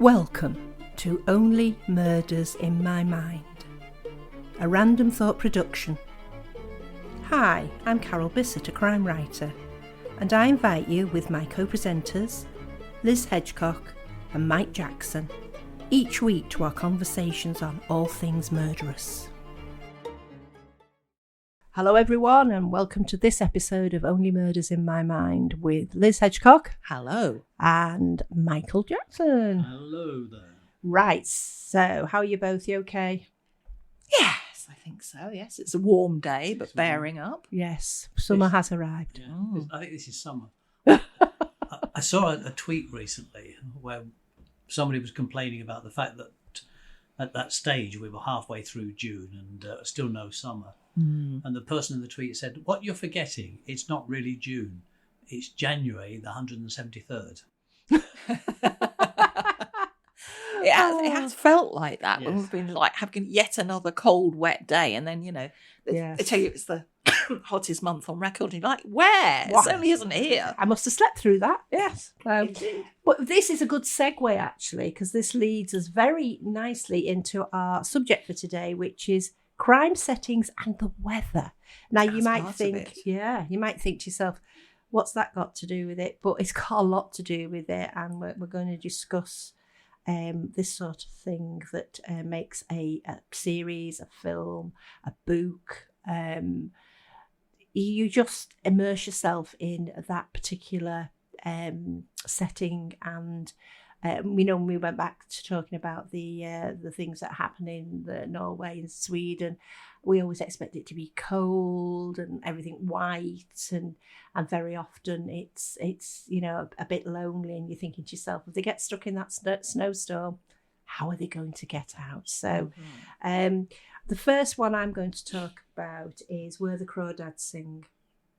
Welcome to Only Murders in My Mind, a Random Thought production. Hi, I'm Carol Bissett, a crime writer, and I invite you with my co-presenters, Liz Hedgecock and Mike Jackson, each week to our conversations on all things murderous. Hello everyone, and welcome to this episode of Only Murders in My Mind with Liz Hedgecock. Hello. And Michael Jackson. Hello there. Right, so how are you both? You okay? Yes, I think so. Yes, it's a warm day, but bearing up. Yes, summer has arrived. Yeah, Oh. I think this is summer. I saw a tweet recently where somebody was complaining about the fact that at that stage we were halfway through June and still no summer. Mm. And the person in the tweet said, "What you're forgetting, it's not really June. It's January the 173rd. It has felt like that when Yes. we've been like having yet another cold, wet day, and then Yes. they tell you it's the hottest month on record. And you're like, where? What? It certainly isn't here. I must have slept through that. Yes, indeed. But this is a good segue, actually, because this leads us very nicely into our subject for today, which is crime settings and the weather. Now, you That's might part of think, it. you might think to yourself, what's that got to do with it? But it's got a lot to do with it, and we're going to discuss this sort of thing that makes a series, a film, a book. You just immerse yourself in that particular setting, and when we went back to talking about the things that happen in Norway and Sweden, we always expect it to be cold and everything white, and very often it's a bit lonely, and you're thinking to yourself, if they get stuck in that snowstorm, how are they going to get out? So the first one I'm going to talk about is Where the Crawdads Sing,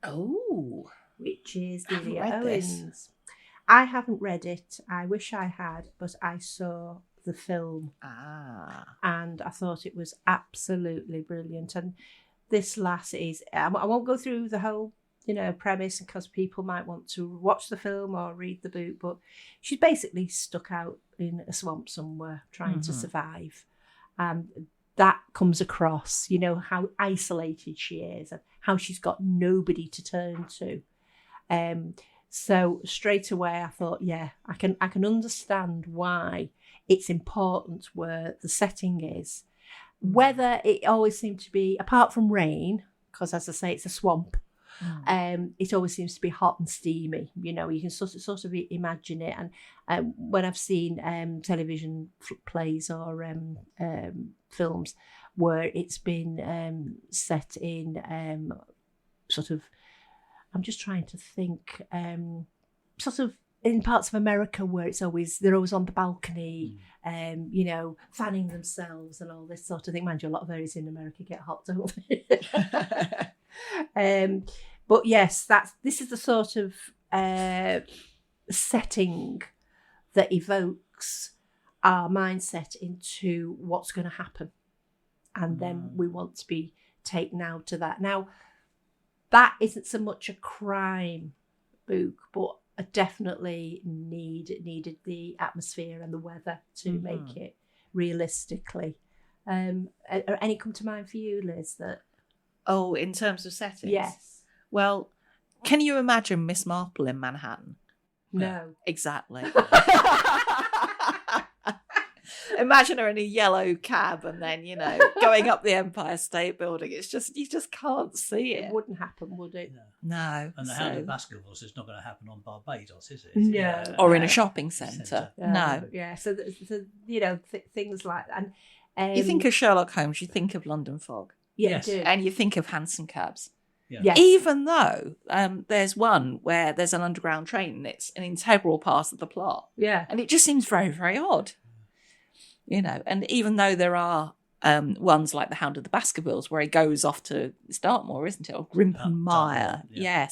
Oh, which is I haven't Delia read this. Owens. I haven't read it. I wish I had, but I saw the film and I thought it was absolutely brilliant. And this lass is, I won't go through the whole, premise, because people might want to watch the film or read the book, but she's basically stuck out in a swamp somewhere trying to survive. And that comes across, how isolated she is and how she's got nobody to turn to. So straight away I thought, I can understand why it's important where the setting is. Whether it always seemed to be, apart from rain, because as I say, it's a swamp, it always seems to be hot and steamy. You can sort of imagine it. And when I've seen television plays or films where it's been set in sort of, I'm just trying to think, sort of in parts of America where they're always on the balcony, fanning themselves and all this sort of thing. Mind you, a lot of areas in America get hot, don't they? But yes, this is the sort of setting that evokes our mindset into what's going to happen. And then we want to be taken out to that. Now, that isn't so much a crime book, but I definitely needed the atmosphere and the weather to make it realistically. Any come to mind for you, Liz? Oh, in terms of settings? Yes. Well, can you imagine Miss Marple in Manhattan? No. Exactly. Imagine her in a yellow cab and then, going up the Empire State Building. It's just, you just can't see it. It wouldn't happen, would it? No. And the Hound of Baskervilles is not going to happen on Barbados, is it? No. Or in a shopping centre. No. Yeah, so things like that. And, You think of Sherlock Holmes, you think of London Fog. yeah, Yes. you do. And you think of hansom cabs. Yeah. Yes. Even though there's one where there's an underground train and it's an integral part of the plot. Yeah. And it just seems very, very odd. And even though there are ones like the Hound of the Baskervilles where he goes off to, it's Dartmoor, isn't it? Or Grimpen Mire. Dartmoor, yeah.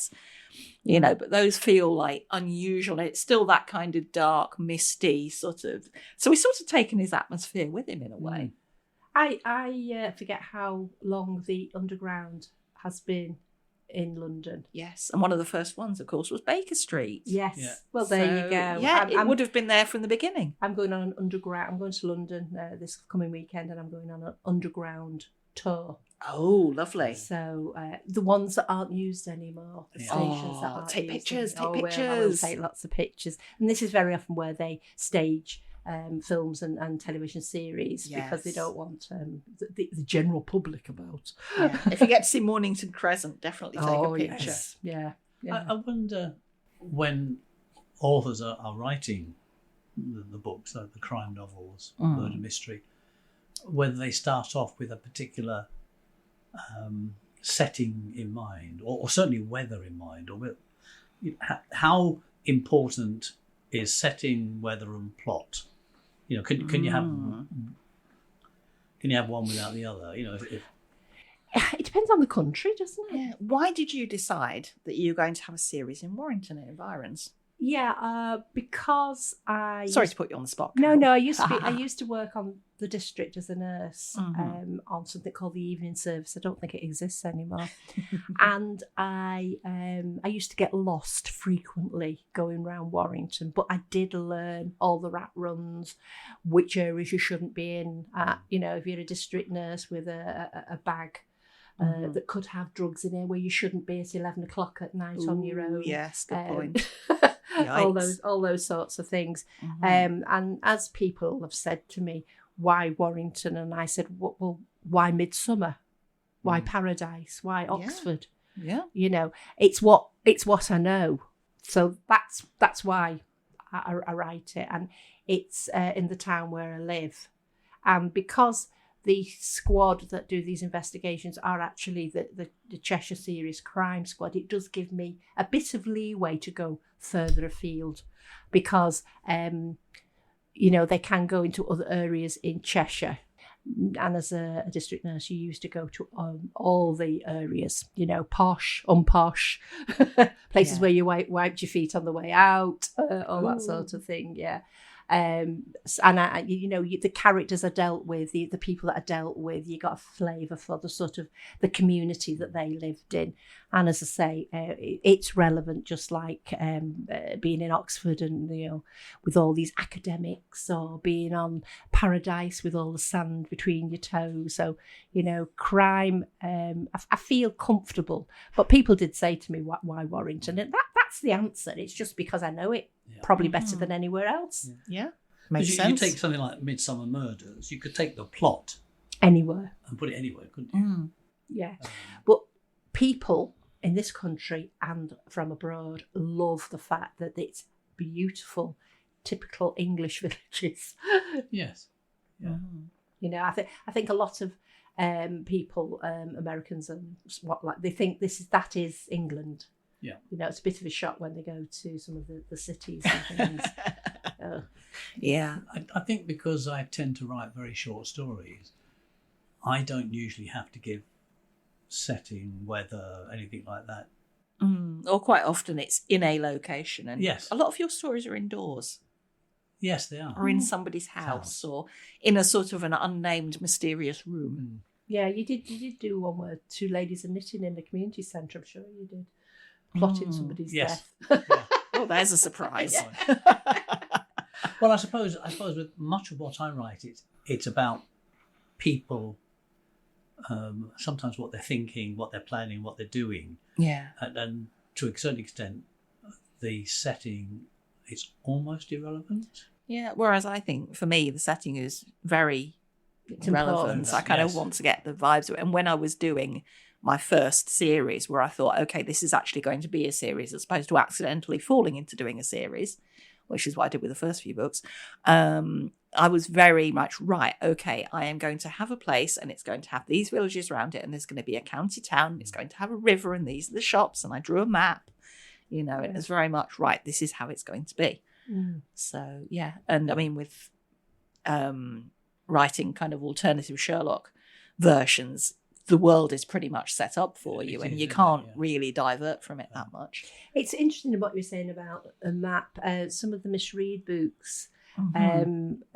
Yes. But those feel like unusual. It's still that kind of dark, misty sort of. So he's sort of taken his atmosphere with him in a way. I forget how long the underground has been in London. Yes, and one of the first ones, of course, was Baker Street. Yes. Yeah. Well, there you go. Yeah, it would have been there from the beginning. I'm going on an underground. I'm going to London this coming weekend, and I'm going on an underground tour. Oh, lovely. So the ones that aren't used anymore, the stations that aren't take used pictures, anymore. take I will pictures. take lots of pictures. And this is very often where they stage films and television series because they don't want the general public about. Yeah. If you get to see Mornington Crescent, definitely take a picture. Yes. Yeah. I wonder when authors are writing the books, the crime novels, murder mystery, whether they start off with a particular setting in mind, or certainly weather in mind, or how important is setting, weather, and plot? You know, can you have one without the other? You know, if it depends on the country, doesn't it? Yeah. Why did you decide that you were going to have a series in Warrington and environs? Yeah, because I. Sorry to put you on the spot. No. I used to work on the district as a nurse on something called the evening service. I don't think it exists anymore. And I used to get lost frequently going around Warrington, but I did learn all the rat runs, which areas you shouldn't be in. You know, if you're a district nurse with a bag. That could have drugs in it, where you shouldn't be at 11 o'clock at night on your own. Yes, good point. all those sorts of things. And as people have said to me, why Warrington? And I said, well, why Midsummer? Why Paradise? Why Oxford? Yeah. You know, it's what I know. So that's why I write it, and it's in the town where I live, and because the squad that do these investigations are actually the Cheshire Series Crime Squad, it does give me a bit of leeway to go further afield because, you know, they can go into other areas in Cheshire. And as a district nurse, you used to go to all the areas, you know, posh, unposh, places where you wiped your feet on the way out, all that sort of thing, yeah. And the characters are dealt with, the people that are dealt with, you got a flavour for the sort of the community that they lived in. And as I say, it's relevant, just like being in Oxford and, you know, with all these academics, or being on Paradise with all the sand between your toes. So, you know, crime, I feel comfortable. But people did say to me, why Warrington? And that's the answer. It's just because I know it probably better than anywhere else. Yeah. Makes sense. You take something like Midsummer Murders, you could take the plot anywhere and put it anywhere, couldn't you? Yeah. But people in this country and from abroad love the fact that it's beautiful, typical English villages. Yes. Yeah. You know, I think a lot of people, Americans and they think that is England. Yeah. You know, it's a bit of a shock when they go to some of the cities and things. Yeah. I think because I tend to write very short stories, I don't usually have to give setting, weather, anything like that. Or quite often it's in a location. And yes. A lot of your stories are indoors. Yes, they are. Or in somebody's house, or in a sort of an unnamed, mysterious room. Yeah, you did do one where two ladies are knitting in the community centre. I'm sure you did. Plotting somebody's death. Yeah. Oh, there's a surprise. Well, I suppose with much of what I write, it's about people. Sometimes what they're thinking, what they're planning, what they're doing. Yeah. And to a certain extent, the setting is almost irrelevant. Yeah. Whereas I think for me, the setting is very relevant. I kind of want to get the vibes of it. And when I was doing my first series, where I thought, okay, this is actually going to be a series as opposed to accidentally falling into doing a series, which is what I did with the first few books, I was very much, right, okay, I am going to have a place and it's going to have these villages around it and there's going to be a county town, it's going to have a river and these are the shops, and I drew a map, you know, it was very much, right, this is how it's going to be. So, yeah. And I mean, with writing kind of alternative Sherlock versions, the world is pretty much set up for you and you can't really divert from it that much. It's interesting what you're saying about a map. Some of the Miss Reed books,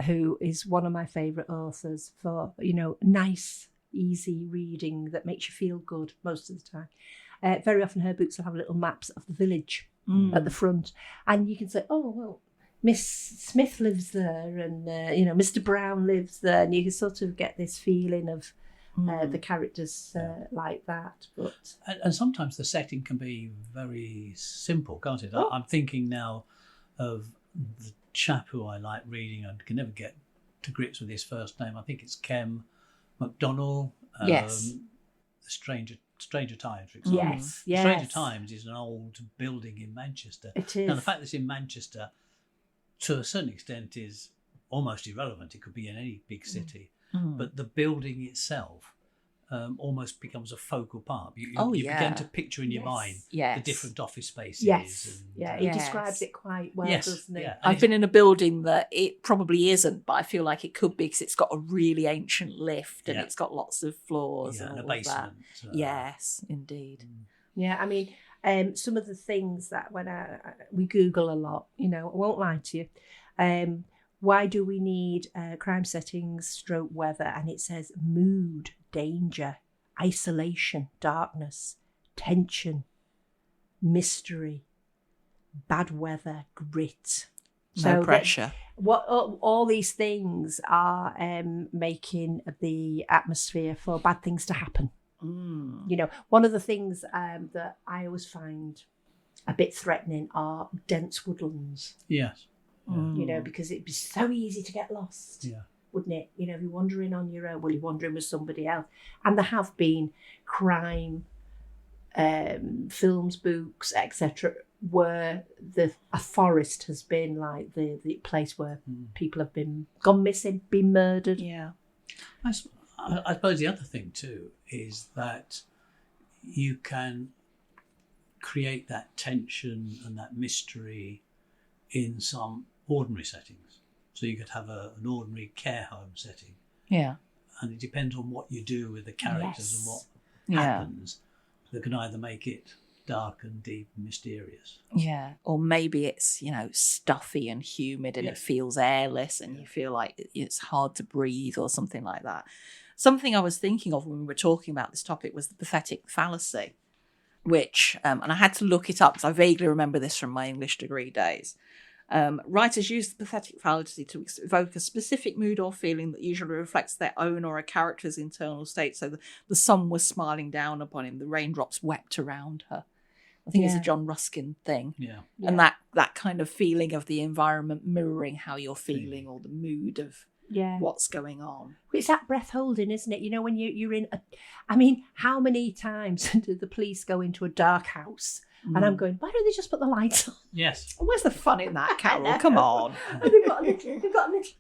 who is one of my favourite authors for, you know, nice, easy reading that makes you feel good most of the time. very often her books will have little maps of the village at the front, and you can say, oh well, Miss Smith lives there, and Mr. Brown lives there, and you can sort of get this feeling of the characters like that. But and sometimes the setting can be very simple, can't it? I'm thinking now of the chap who I like reading and can never get to grips with his first name. I think it's Kem McDonnell. Yes. Stranger Times, for example. yes. Stranger Times is an old building in Manchester. It is. Now, the fact that it's in Manchester, to a certain extent, is almost irrelevant. It could be in any big city. But the building itself almost becomes a focal part. You begin to picture in your mind the different office spaces. Yes. He describes it quite well, doesn't he? Yeah. I've been in a building that it probably isn't, but I feel like it could be because it's got a really ancient lift and it's got lots of floors and all a of basement. that. Yes, indeed. Yeah, I mean, some of the things that when we Google a lot, I won't lie to you. Why do we need crime settings, stroke weather? And it says mood, danger, isolation, darkness, tension, mystery, bad weather, grit. No pressure. All these things are making the atmosphere for bad things to happen. One of the things that I always find a bit threatening are dense woodlands. Yes. Because it'd be so easy to get lost, wouldn't it? If you're wandering on your own, well, you're wandering with somebody else. And there have been crime films, books, etc., where a forest has been like the place where people have gone missing, been murdered. Yeah. I suppose the other thing too is that you can create that tension and that mystery in some ordinary settings. So you could have an ordinary care home setting. Yeah. And it depends on what you do with the characters and what happens that can either make it dark and deep and mysterious. Yeah. Or maybe it's, stuffy and humid and it feels airless and you feel like it's hard to breathe or something like that. Something I was thinking of when we were talking about this topic was the pathetic fallacy, which, and I had to look it up because I vaguely remember this from my English degree days. Writers use the pathetic fallacy to evoke a specific mood or feeling that usually reflects their own or a character's internal state. So the sun was smiling down upon him, the raindrops wept around her. I think it's a John Ruskin thing. Yeah. And that kind of feeling of the environment mirroring how you're feeling or the mood of what's going on. It's that breath holding, isn't it? When you're in I mean, how many times do the police go into a dark house? And I'm going, why don't they just put the lights on? Yes. Where's the fun in that, Carol? Come on. And they've got a little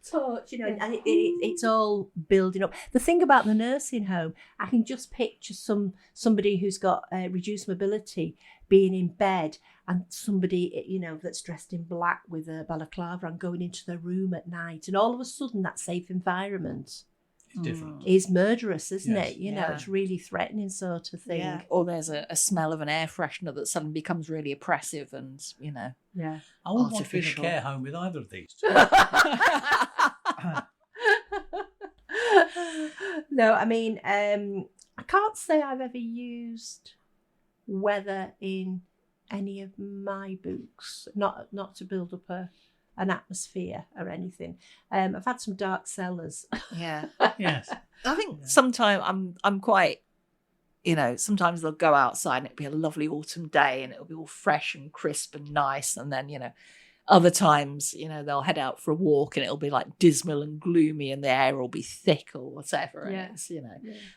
torch, and it's all building up. The thing about the nursing home, I can just picture somebody who's got reduced mobility being in bed and somebody, that's dressed in black with a balaclava and going into their room at night. And all of a sudden, that safe environment different. Is murderous, isn't it? It's really threatening sort of thing. Yeah. Or there's a smell of an air freshener that suddenly becomes really oppressive and, Yeah. I wouldn't want to be in a care home with either of these two. No, I mean, I can't say I've ever used weather in any of my books, not to build up an atmosphere or anything. I've had some dark cellars. Yeah. Yes. I think sometimes I'm quite, sometimes they'll go outside and it'll be a lovely autumn day and it'll be all fresh and crisp and nice. And then, other times, they'll head out for a walk and it'll be like dismal and gloomy and the air will be thick or whatever. Yeah. And it's,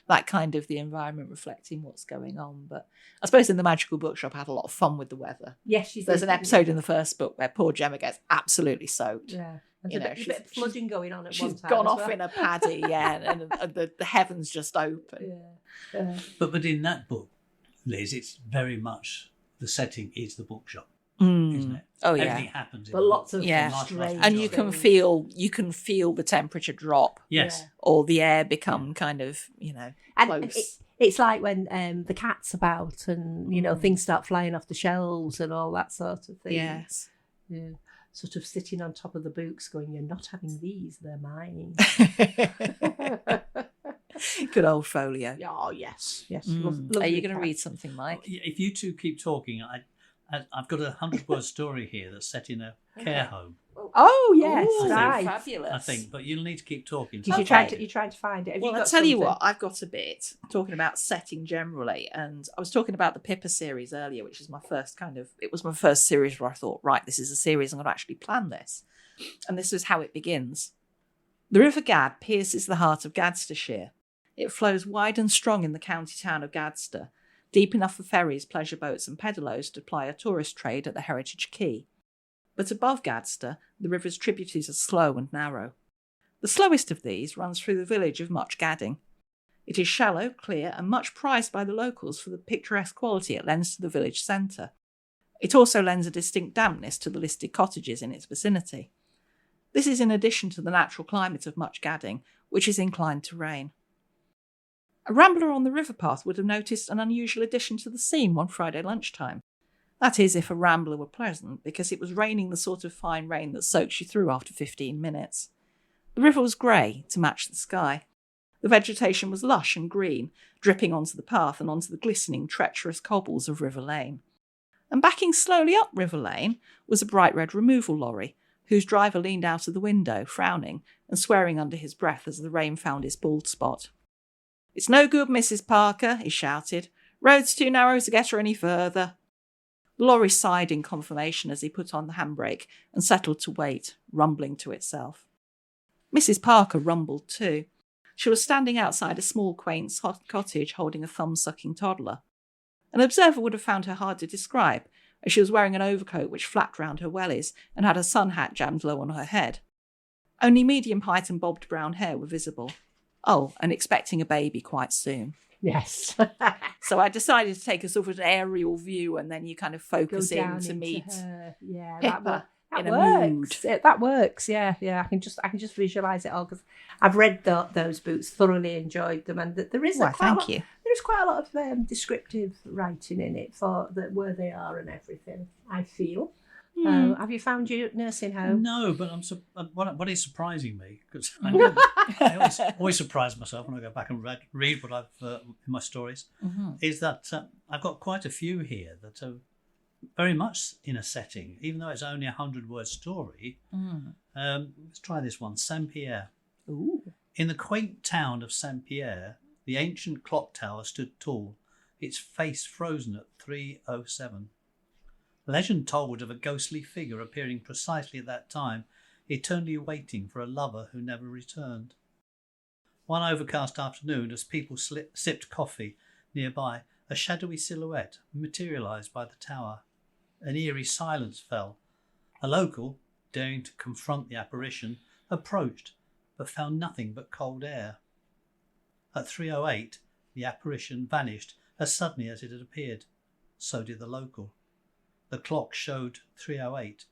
that kind of the environment reflecting what's going on. But I suppose in the Magical Bookshop, I have a lot of fun with the weather. Yes, there's an episode in the first book where poor Gemma gets absolutely soaked. Yeah. There's a bit of flooding going on at one time. She's gone off in a paddy, and the heavens just open. Yeah. But in that book, Liz, it's very much the setting is the bookshop, isn't it? Oh yeah, everything happens. But lots of strange, and you can feel the temperature drop. Yes, or the air become kind of close. It's like when the cat's about and things start flying off the shelves and all that sort of thing. Yes, yeah. Sort of sitting on top of the books going, you're not having these, they're mine. Good old folio. Oh, yes. Are you going to read something, Mike? If you two keep talking, I've got a 100-word story here that's set in a care home. Oh, yes. Ooh, right. Fabulous. I think, but you'll need to keep talking. Because you're trying to find it. Well, I'll tell you what, I've got a bit talking about setting generally. And I was talking about the Pippa series earlier, which is it was my first series where I thought, right, this is a series, I'm going to actually plan this. And this is how it begins. The River Gad pierces the heart of Gadstershire. It flows wide and strong in the county town of Gadster, deep enough for ferries, pleasure boats and pedalos to ply a tourist trade at the Heritage Quay. But above Gadster, the river's tributaries are slow and narrow. The slowest of these runs through the village of Much Gadding. It is shallow, clear, and much prized by the locals for the picturesque quality it lends to the village centre. It also lends a distinct dampness to the listed cottages in its vicinity. This is in addition to the natural climate of Much Gadding, which is inclined to rain. A rambler on the river path would have noticed an unusual addition to the scene one Friday lunchtime. That is, if a rambler were pleasant, because it was raining the sort of fine rain that soaks you through after 15 minutes. The river was grey, to match the sky. The vegetation was lush and green, dripping onto the path and onto the glistening, treacherous cobbles of River Lane. And backing slowly up River Lane was a bright red removal lorry, whose driver leaned out of the window, frowning and swearing under his breath as the rain found his bald spot. "It's no good, Mrs. Parker," he shouted. "Road's too narrow to get her any further." The lorry sighed in confirmation as he put on the handbrake and settled to wait, rumbling to itself. Mrs. Parker rumbled too. She was standing outside a small, quaint cottage holding a thumb-sucking toddler. An observer would have found her hard to describe, as she was wearing an overcoat which flapped round her wellies and had a sun hat jammed low on her head. Only medium height and bobbed brown hair were visible. Oh, and expecting a baby quite soon. Yes. So I decided to take a sort of an aerial view and then you kind of focus in to meet her. Yeah, Pippa that in works. a mood. That works. Yeah. I can just visualise it all because I've read those books, thoroughly enjoyed them, and there is thank you. There is quite a lot of descriptive writing in it for where they are and everything. I feel. Have you found your nursing home? No, but what is surprising me, because I always surprise myself when I go back and read what I've in my stories, is that I've got quite a few here that are very much in a setting, even though it's only a 100-word story. Let's try this one, Saint-Pierre. Ooh. In the quaint town of Saint-Pierre, the ancient clock tower stood tall, its face frozen at 3:07. Legend told of a ghostly figure appearing precisely at that time, eternally waiting for a lover who never returned. One overcast afternoon, as people sipped coffee nearby, a shadowy silhouette materialised by the tower. An eerie silence fell. A local, daring to confront the apparition, approached, but found nothing but cold air. At 3:08, the apparition vanished as suddenly as it had appeared. So did the local. The clock showed 3:08.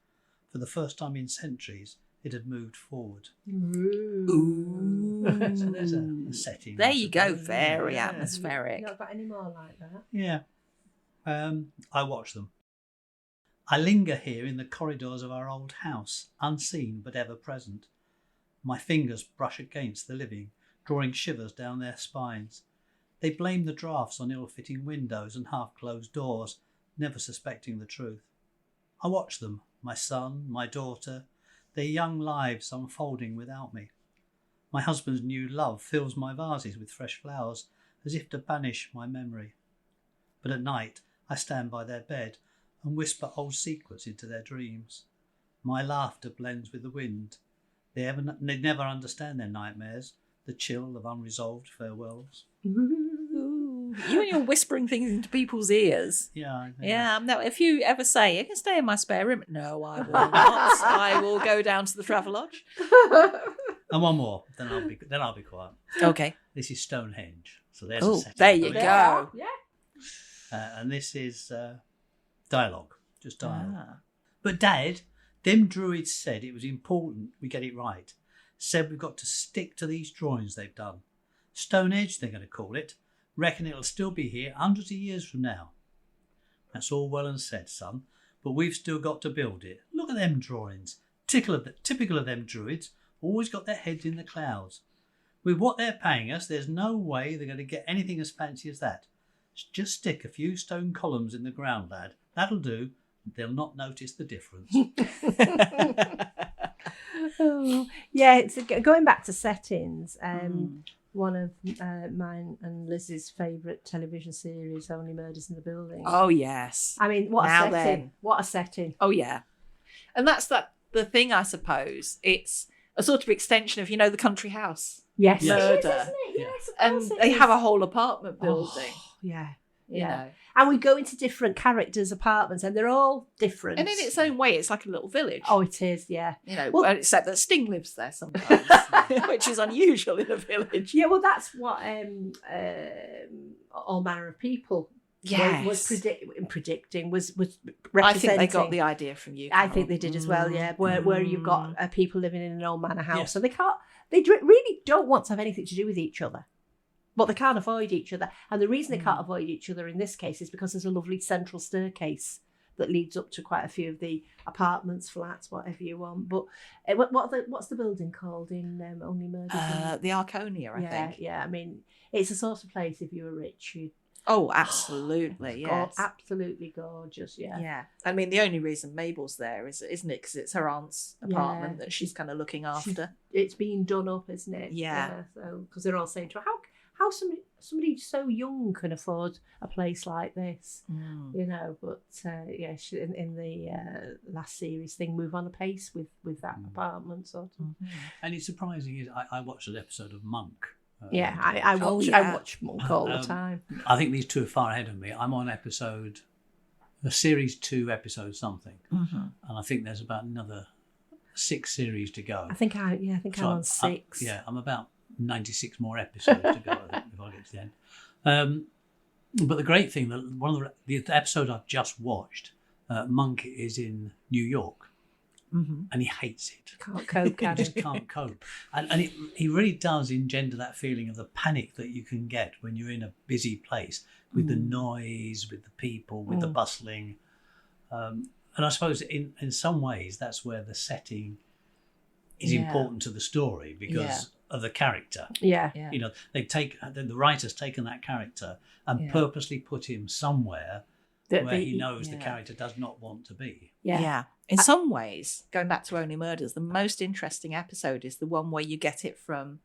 For the first time in centuries, it had moved forward. Ooh. So there's a setting. There you go, very atmospheric. Not got any more like that. Yeah. I watch them. I linger here in the corridors of our old house, unseen but ever present. My fingers brush against the living, drawing shivers down their spines. They blame the draughts on ill-fitting windows and half-closed doors, never suspecting the truth. I watch them, my son, my daughter, their young lives unfolding without me. My husband's new love fills my vases with fresh flowers, as if to banish my memory. But at night I stand by their bed and whisper old secrets into their dreams. My laughter blends with the wind. They never understand their nightmares, the chill of unresolved farewells. You and you're whispering things into people's ears. Yeah. No, if you ever say, "I can stay in my spare room," no, I will not. I will go down to the Travelodge. And one more, then I'll be quiet. Okay. This is Stonehenge. So there's a setting. There you go. Yeah. And this is dialogue, just dialogue. But Dad, them druids said it was important we get it right. Said we've got to stick to these drawings they've done. Stonehenge, they're going to call it. Reckon it'll still be here hundreds of years from now. That's all well and said, son, but we've still got to build it. Look at them drawings. Typical of them druids, always got their heads in the clouds. With what they're paying us, there's no way they're going to get anything as fancy as that. Just stick a few stone columns in the ground, lad. That'll do. They'll not notice the difference. Oh, yeah, it's going back to settings. One of mine and Liz's favourite television series, Only Murders in the Building. Oh, yes. I mean, what a setting. What a setting. Oh, yeah. And that's the thing, I suppose. It's a sort of extension of, the country house. Yes. Murder. It is, isn't it? Yes, And they have a whole apartment building. Oh, yeah. You know. And we go into different characters' apartments, and they're all different. And in its own way, it's like a little village. Oh, it is, yeah. Well, except that Sting lives there sometimes, which is unusual in a village. Yeah, well, that's what All Manner of People was predicting, was representing. I think they got the idea from you, Carol. I think they did as well, yeah. Where you've got people living in an old manor house, so they really don't want to have anything to do with each other. But they can't avoid each other. And the reason they can't avoid each other in this case is because there's a lovely central staircase that leads up to quite a few of the apartments, flats, whatever you want. But what's the building called in Only Murders? The Arconia, I think. Yeah. I mean, it's a sort of place, if you were rich, you'd... Oh, absolutely, yes. Absolutely gorgeous, yeah. Yeah. I mean, the only reason Mabel's there isn't it? Because it's her aunt's apartment that she's kind of looking after. It's being done up, isn't it? Yeah. So, because they're all saying to her, how somebody so young can afford a place like this, but in the last series thing, move on a pace with that apartment sort of. And it's surprising, I watched an episode of Monk. I watch Monk all the time. I think these two are far ahead of me. I'm on series 2, episode something, and I think there's about another 6 series to go. I think I'm on 6. I'm about 96 more episodes to go, I think, if I get to the end. But the great thing, that one of the episode I've just watched, Monk is in New York, and he hates it. Can't cope, he just can't cope. And he really does engender that feeling of the panic that you can get when you're in a busy place with the noise, with the people, with the bustling. And I suppose in some ways that's where the setting is important to the story because of the character. Yeah. The writer's taken that character and purposely put him somewhere where he knows the character does not want to be. Yeah. In some ways, going back to Only Murders, the most interesting episode is the one where you get it from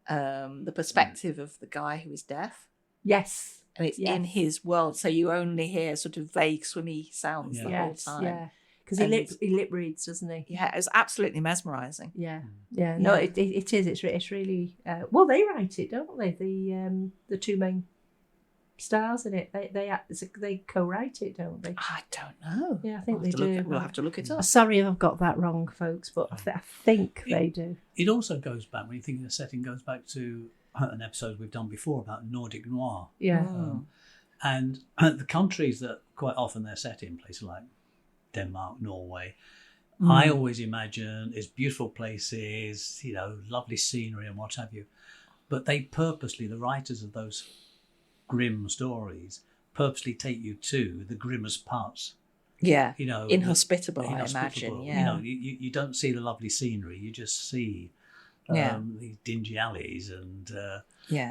the perspective of the guy who is deaf. Yes. And it's in his world, so you only hear sort of vague, swimmy sounds the whole time. Yeah. Because he lip reads, doesn't he? Yeah, it was absolutely mesmerising. Yeah. No, it is. It's really. Well, they write it, don't they? The two main stars in it. They co-write it, don't they? I don't know. Yeah, I think they do. We'll have to look it up. Sorry if I've got that wrong, folks, but I think they do. It also goes back, when you think of the setting, goes back to an episode we've done before about Nordic noir. Yeah. And the countries that quite often they're set in, places like Denmark, Norway, I always imagine is beautiful places, lovely scenery and what have you. But they purposely, the writers of those grim stories, purposely take you to the grimmest parts. Yeah, inhospitable, I imagine. Yeah, you don't see the lovely scenery; you just see these dingy alleys and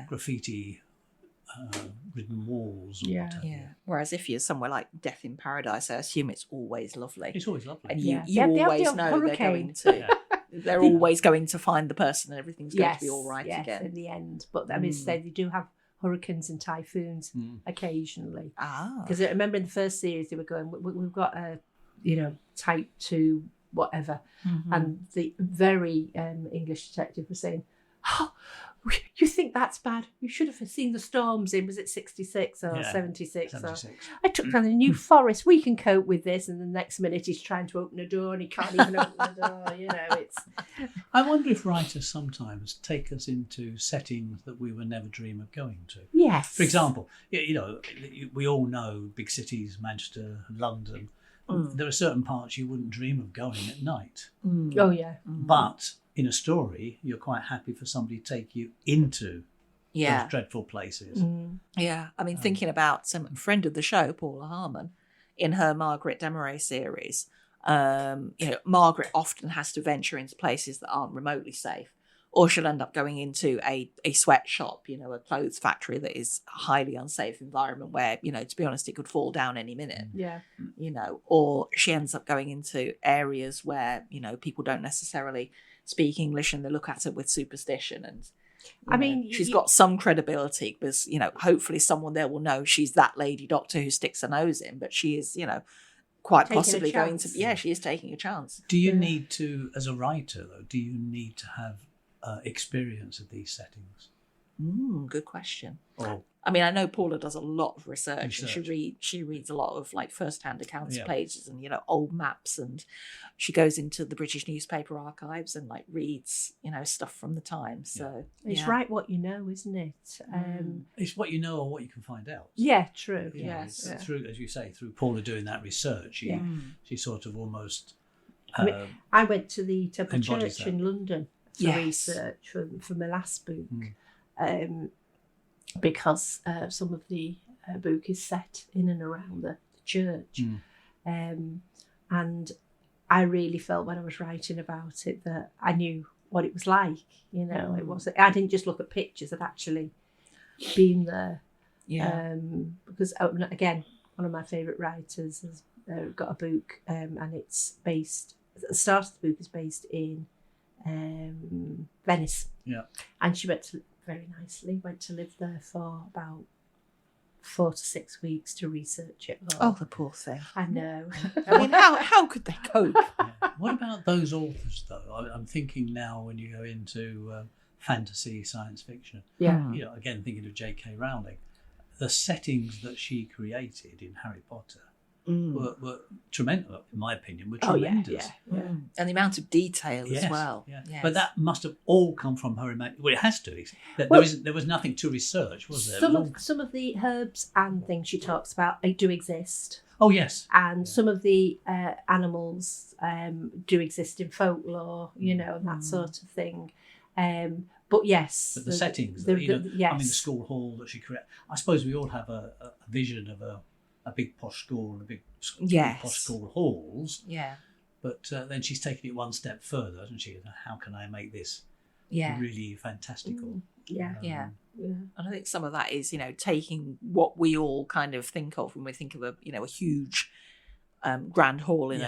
graffiti ridden walls. And what have you. Whereas if you're somewhere like Death in Paradise, I assume it's always lovely. It's always lovely, and you always know they're going to. They're always going to find the person, and everything's going to be all right again in the end. But I mean, they do have hurricanes and typhoons occasionally. Because I remember in the first series they were going, we've got a type 2 whatever, and the very English detective was saying, you think that's bad? You should have seen the storms in, was it 66 or 76? 76. So I took down a New Forest. We can cope with this. And the next minute he's trying to open a door and he can't even open the door. It's. I wonder if writers sometimes take us into settings that we would never dream of going to. Yes. For example, we all know big cities, Manchester, London. There are certain parts you wouldn't dream of going at night. Oh, yeah. But in a story, you're quite happy for somebody to take you into those dreadful places. Yeah, I mean, thinking about some friend of the show, Paula Harmon, in her Margaret Desmarais series, Margaret often has to venture into places that aren't remotely safe. or she'll end up going into a sweatshop, a clothes factory that is a highly unsafe environment where, to be honest, it could fall down any minute. Yeah. Or she ends up going into areas where, people don't necessarily speak English and they look at it with superstition. And she's got some credibility because, hopefully someone there will know she's that lady doctor who sticks her nose in, but she is, quite Taking possibly going to, she is taking a chance. Do you need to, as a writer though, do you need to have experience of these settings? Good question. Or I know Paula does a lot of research. And she reads a lot of like first-hand accounts pages and old maps, and she goes into the British newspaper archives and like reads stuff from the time. So it's right what you know, isn't it? it's what you know or what you can find out. Yeah, true. Yes, through, as you say, through Paula doing that research, she sort of almost. I went to the Temple Church that. in London for research for my last book. Because some of the book is set in and around the church. And I really felt when I was writing about it that I knew what it was like. It wasn't. I didn't just look at pictures. I'd actually been there. Because again, one of my favourite writers has got a book, and it's based. The start of the book is based in Venice. Yeah, and she went to live there for about 4 to 6 weeks to research it all. Oh, the poor thing. I know. How could they cope? What about those authors, though? I'm thinking now when you go into fantasy, science fiction. Yeah. Again, thinking of J.K. Rowling, the settings that she created in Harry Potter were tremendous, in my opinion, were tremendous. Yeah. And the amount of detail as well. Yeah. Yes. But that must have all come from her imagination. Well, it has to. There was nothing to research, was there? Some of the herbs and things she talks about, they do exist. Oh, yes. And some of the animals do exist in folklore, and that sort of thing. But yes. But the settings, the school hall that she created. I suppose we all have a vision of a big posh school and a big posh school halls. Yeah. But then she's taken it one step further, hasn't she? How can I make this really fantastical? Yeah. And I think some of that is, taking what we all kind of think of when we think of a huge grand hall in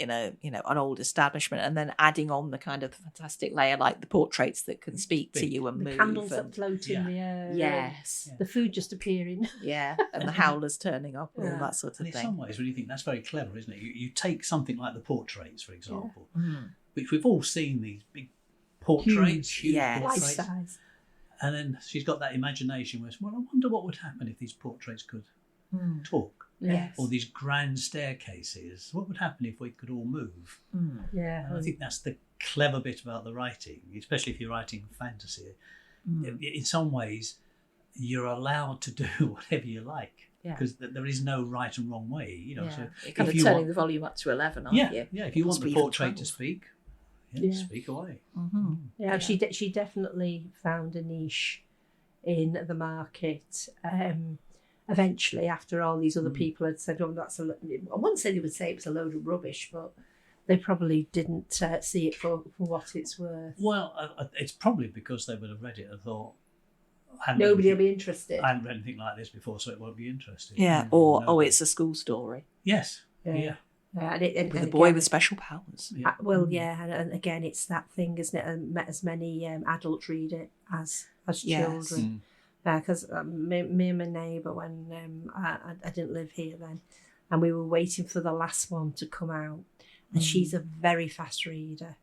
an old establishment, and then adding on the kind of fantastic layer like the portraits that can speak to you and the move. Candles that float in the air. Yes. The food just appearing. Yeah. And the howlers turning up and all that sort of and thing. In some ways, when you think that's very clever, isn't it? You take something like the portraits, for example, which we've all seen, these big portraits, huge portraits. Life size. And then she's got that imagination where, I wonder what would happen if these portraits could talk. Yes. Or these grand staircases. What would happen if we could all move? Yeah. And I think that's the clever bit about the writing, especially if you're writing fantasy. In some ways, you're allowed to do whatever you like. Because there is no right and wrong way. So you're kind of turning the volume up to 11, aren't you? Yeah, if you want the portrait to speak, speak away. Mm-hmm. Yeah, she definitely found a niche in the market. Eventually, after all these other people had said, I wouldn't say they would say it was a load of rubbish, but they probably didn't see it for what it's worth. Well, it's probably because they would have read it and thought, nobody will be interested. I haven't read anything like this before, so it won't be interesting. Yeah, or it's a school story. Yes, yeah. With a boy with special powers. Yeah. And again, it's that thing, isn't it? As many adults read it as children. Because me and my neighbour, when I didn't live here then, and we were waiting for the last one to come out, and she's a very fast reader,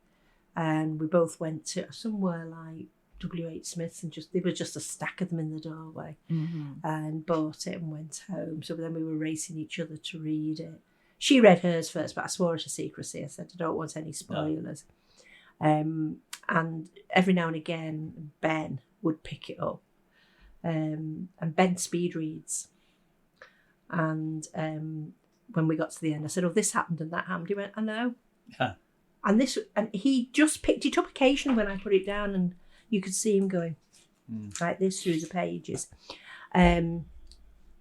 and we both went to somewhere like W.H. Smith's, and there was just a stack of them in the doorway, and bought it and went home. So then we were racing each other to read it. She read hers first, but I swore it to secrecy. I said, I don't want any spoilers. And every now and again, Ben would pick it up. And Ben speed reads. And when we got to the end, I said, this happened and that happened. He went, I know. Yeah. And he just picked it up occasionally when I put it down, and you could see him going like this through the pages.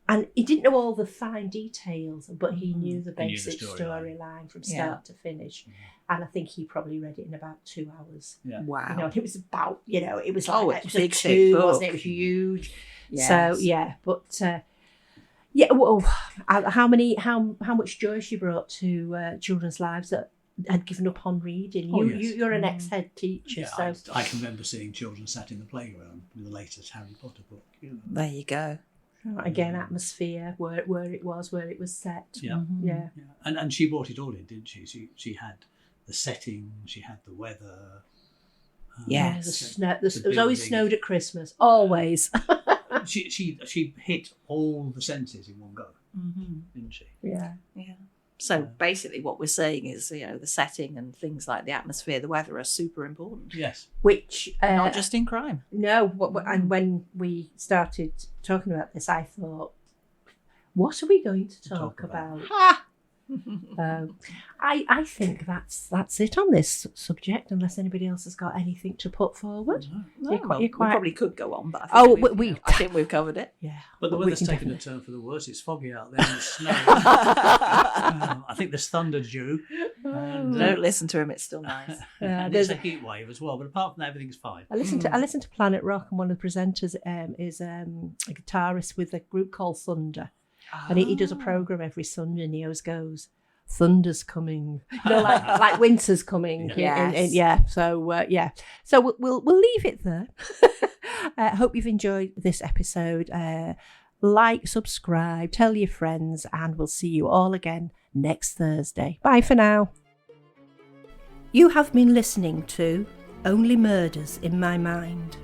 And he didn't know all the fine details, but he knew the basic storyline from start to finish. And I think he probably read it in about 2 hours. Yeah. Wow. You know, and it was about, you know, it was like it's it was big a two, book. wasn't it? It was huge. Yes. So yeah, but yeah. Well, how much joy she brought to children's lives that had given up on reading. You're an ex-head teacher, yeah, so I can remember seeing children sat in the playground with the latest Harry Potter book. You know. There you go. Again, atmosphere, where it was set. Yeah. Yeah. And she brought it all in, didn't she? She had the setting, she had the weather. Yes. It was always snowed at Christmas. Always. she hit all the senses in one go, didn't she? Yeah. Yeah. So basically what we're saying is, you know, the setting and things like the atmosphere, the weather are super important. Yes. Which... not just in crime. No. And when we started talking about this, I thought, what are we going to talk about? I think that's it on this subject, unless anybody else has got anything to put forward. No, You're quite... we probably could go on, but I think we've covered it. Yeah. But the weather's taken a turn for the worse. It's foggy out there and it's snowing. I think there's thunder due. And, Don't listen to him, it's still nice. and there's a heat wave as well, but apart from that, everything's fine. I listened to Planet Rock, and one of the presenters is a guitarist with a group called Thunder. And he does a programme every Sunday, and he always goes, "Thunder's coming," you know, like winter's coming. Yes. So we'll leave it there. Hope you've enjoyed this episode. Like, subscribe, tell your friends, and we'll see you all again next Thursday. Bye for now. You have been listening to Only Murders in My Mind,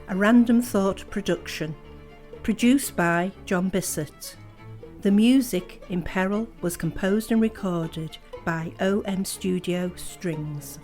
a Random Thought production, produced by John Bissett. The music in Peril was composed and recorded by OM Studio Strings.